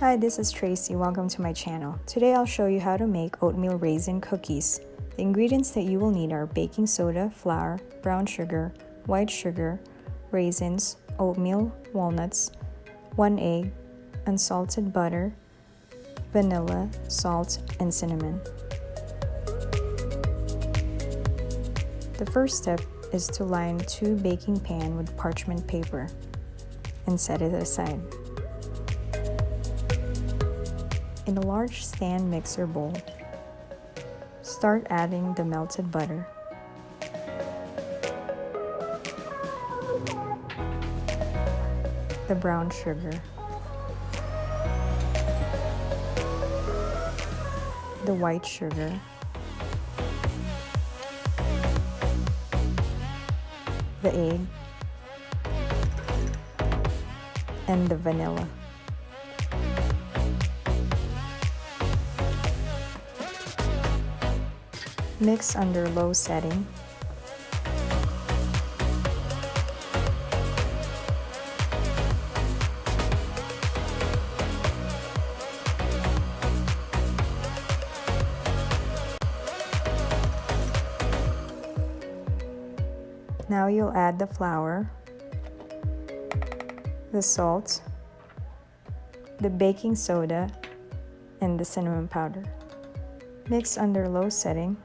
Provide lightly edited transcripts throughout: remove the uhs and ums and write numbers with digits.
Hi, this is Tracy. Welcome to my channel. Today I'll show you how to make oatmeal raisin cookies. The ingredients that you will need are baking soda, flour, brown sugar, white sugar, raisins, oatmeal, walnuts, 1 egg, unsalted butter, vanilla, salt, and cinnamon. The first step is to line 2 baking pans with parchment paper and set it aside. In a large stand mixer bowl, start adding the melted butter, the brown sugar, the white sugar, the egg, and the vanilla. Mix under low setting. Now you'll add the flour, the salt, the baking soda, and the cinnamon powder. Mix under low setting.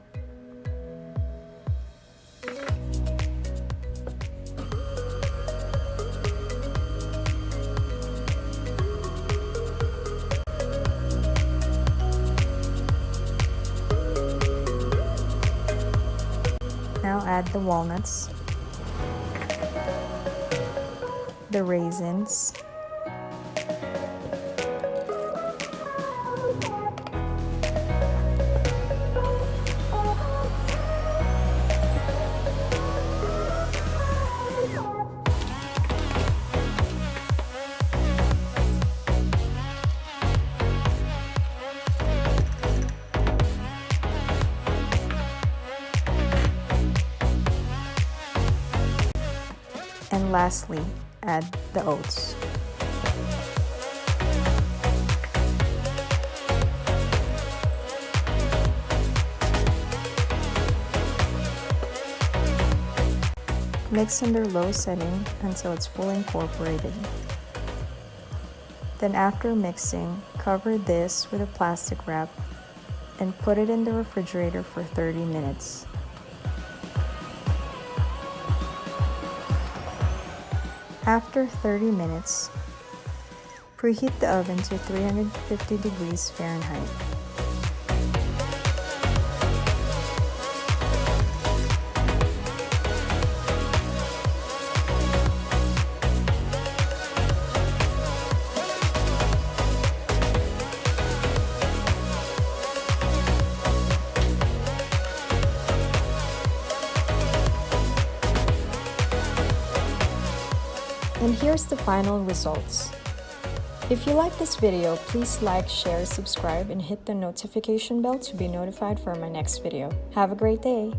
Now add the walnuts, the raisins, and lastly, add the oats. Mix under low setting until it's fully incorporated. Then after mixing, cover this with a plastic wrap and put it in the refrigerator for 30 minutes. After 30 minutes, preheat the oven to 350 degrees Fahrenheit. And here's the final results. If you like this video, please like, share, subscribe, and hit the notification bell to be notified for my next video. Have a great day!